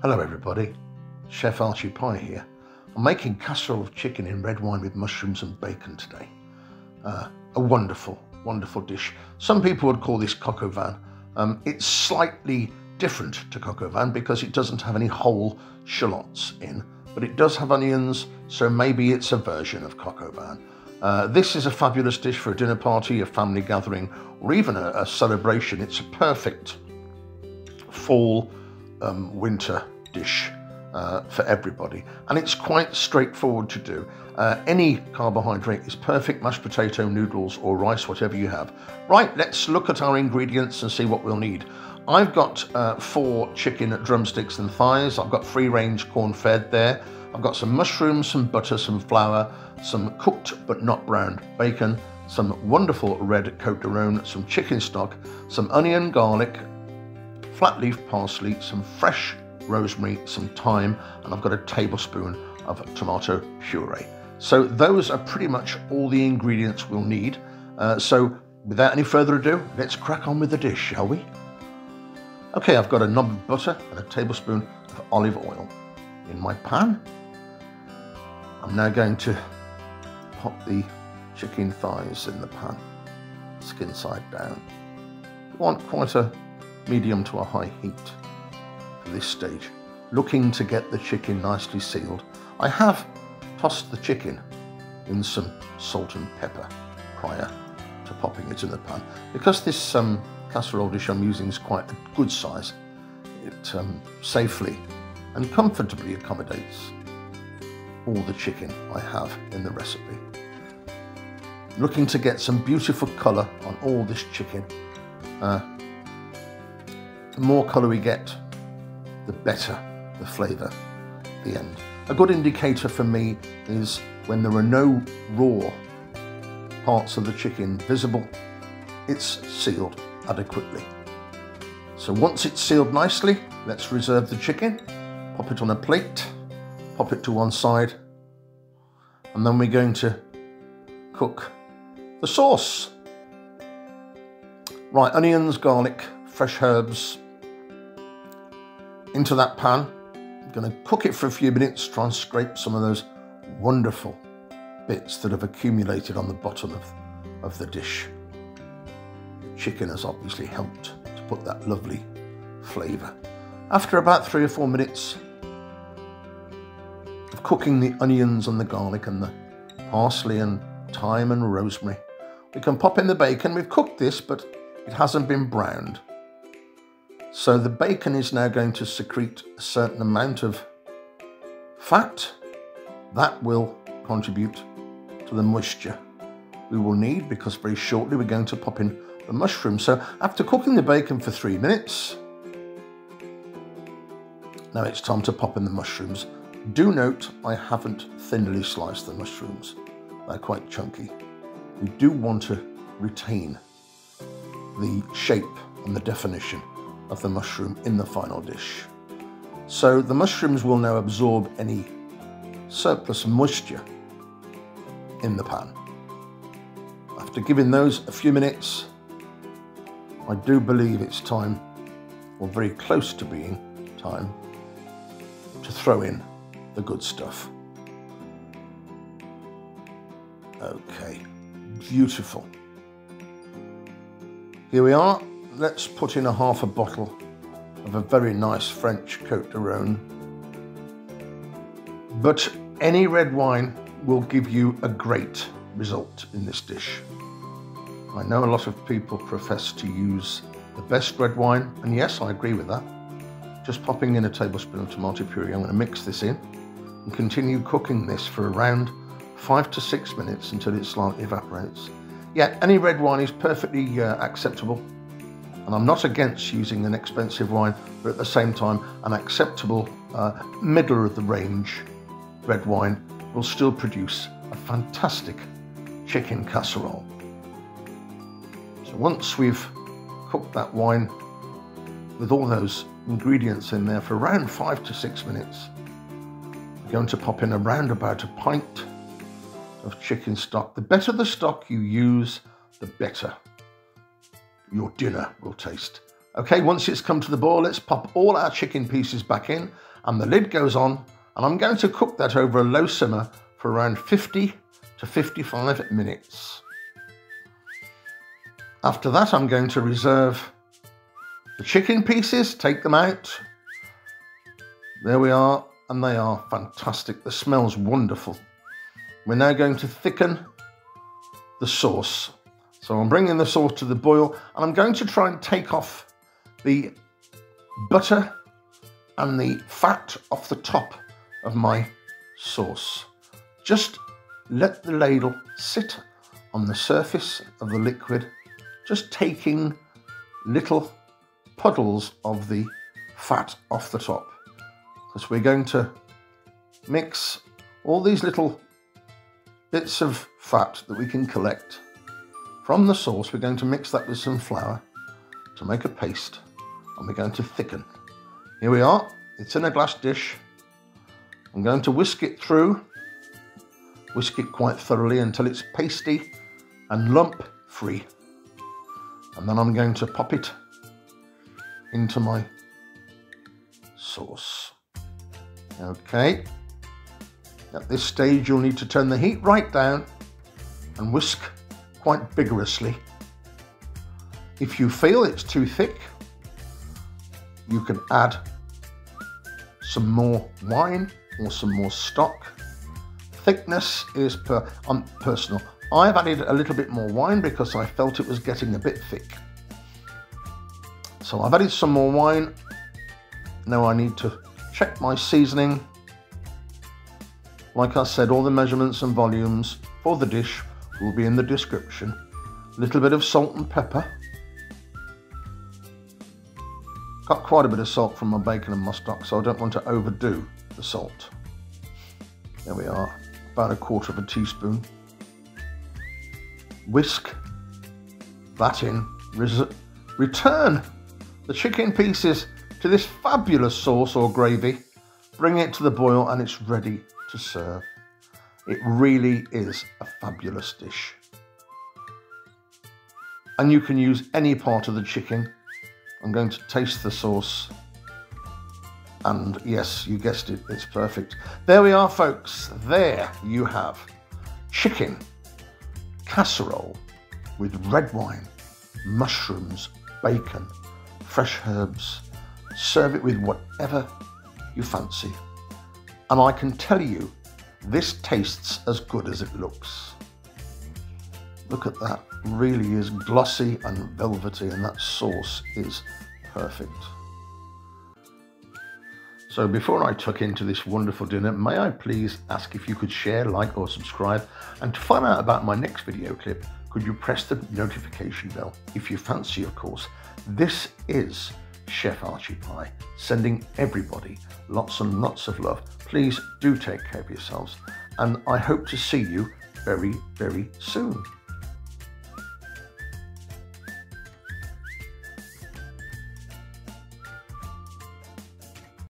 Hello everybody, Chef Archie Pie here. I'm making casserole of chicken in red wine with mushrooms and bacon today. A wonderful, wonderful dish. Some people would call this coq au vin. It's slightly different to coq au vin because it doesn't have any whole shallots in, but it does have onions, so maybe it's a version of coq au vin. This is a fabulous dish for a dinner party, a family gathering, or even a celebration. It's a perfect fall winter dish for everybody, and it's quite straightforward to do. Any carbohydrate is perfect: mashed potato, noodles or rice, whatever you have. Right, let's look at our ingredients and see what we'll need. I've got 4 chicken drumsticks and thighs. I've got free-range corn-fed there. I've got some mushrooms, some butter, some flour, some cooked but not browned bacon, some wonderful red Côte de Rhône, some chicken stock, some onion, garlic, flat leaf parsley, some fresh rosemary, some thyme, and I've got a tablespoon of tomato puree. So those are pretty much all the ingredients we'll need. So without any further ado, let's crack on with the dish, shall we? Okay, I've got a knob of butter and a tablespoon of olive oil in my pan. I'm now going to pop the chicken thighs in the pan, skin side down. You want quite a medium to a high heat for this stage, looking to get the chicken nicely sealed. I have tossed the chicken in some salt and pepper prior to popping it in the pan. Because this casserole dish I'm using is quite a good size, it safely and comfortably accommodates all the chicken I have in the recipe. Looking to get some beautiful colour on all this chicken. The more colour we get, the better the flavour at the end. A good indicator for me is when there are no raw parts of the chicken visible, it's sealed adequately. So once it's sealed nicely, let's reserve the chicken, pop it on a plate, pop it to one side, and then we're going to cook the sauce. Right, onions, garlic, fresh herbs into that pan. I'm going to cook it for a few minutes, try and scrape some of those wonderful bits that have accumulated on the bottom of the dish. The chicken has obviously helped to put that lovely flavour. After about 3 or 4 minutes of cooking the onions and the garlic and the parsley and thyme and rosemary, we can pop in the bacon. We've cooked this, but it hasn't been browned. So the bacon is now going to secrete a certain amount of fat that will contribute to the moisture we will need, because very shortly we're going to pop in the mushrooms. So after cooking the bacon for 3 minutes, now it's time to pop in the mushrooms. Do note I haven't thinly sliced the mushrooms. They're quite chunky. We do want to retain the shape and the definition of the mushroom in the final dish. So the mushrooms will now absorb any surplus moisture in the pan. After giving those a few minutes, I do believe it's time, or very close to being time, to throw in the good stuff. Okay, beautiful. Here we are. Let's put in a half a bottle of a very nice French Côte de Rhône. But any red wine will give you a great result in this dish. I know a lot of people profess to use the best red wine, and yes, I agree with that. Just popping in a tablespoon of tomato puree, I'm going to mix this in and continue cooking this for around 5 to 6 minutes until it slightly evaporates. Yeah, any red wine is perfectly acceptable. And I'm not against using an expensive wine, but at the same time, an acceptable middle of the range red wine will still produce a fantastic chicken casserole. So once we've cooked that wine with all those ingredients in there for around 5 to 6 minutes, we're going to pop in around about a pint of chicken stock. The better the stock you use, the better your dinner will taste. Okay, once it's come to the boil, let's pop all our chicken pieces back in and the lid goes on, and I'm going to cook that over a low simmer for around 50 to 55 minutes. After that, I'm going to reserve the chicken pieces, take them out. There we are, and they are fantastic. The smell's wonderful. We're now going to thicken the sauce. So I'm bringing the sauce to the boil, and I'm going to try and take off the butter and the fat off the top of my sauce. Just let the ladle sit on the surface of the liquid, just taking little puddles of the fat off the top, because we're going to mix all these little bits of fat that we can collect from the sauce. We're going to mix that with some flour to make a paste, and we're going to thicken. Here we are, it's in a glass dish. I'm going to whisk it through, whisk it quite thoroughly until it's pasty and lump free. And then I'm going to pop it into my sauce. Okay, at this stage you'll need to turn the heat right down and whisk quite vigorously. If you feel it's too thick, you can add some more wine or some more stock. Thickness is personal. I've added a little bit more wine because I felt it was getting a bit thick. So I've added some more wine. Now I need to check my seasoning. Like I said, all the measurements and volumes for the dish will be in the description. A little bit of salt and pepper. Got quite a bit of salt from my bacon and musk, so I don't want to overdo the salt. There we are, about 1/4 teaspoon. Whisk that in. Return the chicken pieces to this fabulous sauce or gravy. Bring it to the boil and it's ready to serve. It really is a fabulous dish. And you can use any part of the chicken. I'm going to taste the sauce. And yes, you guessed it, it's perfect. There we are, folks. There you have chicken casserole with red wine, mushrooms, bacon, fresh herbs. Serve it with whatever you fancy. And I can tell you, this tastes as good as it looks. Look at that, really is glossy and velvety, and that sauce is perfect. So before I tuck into this wonderful dinner, may I please ask if you could share, like or subscribe, and to find out about my next video clip, could you press the notification bell if you fancy, of course. This is Chef Archie Pie, sending everybody lots and lots of love. Please do take care of yourselves, and I hope to see you very, very soon.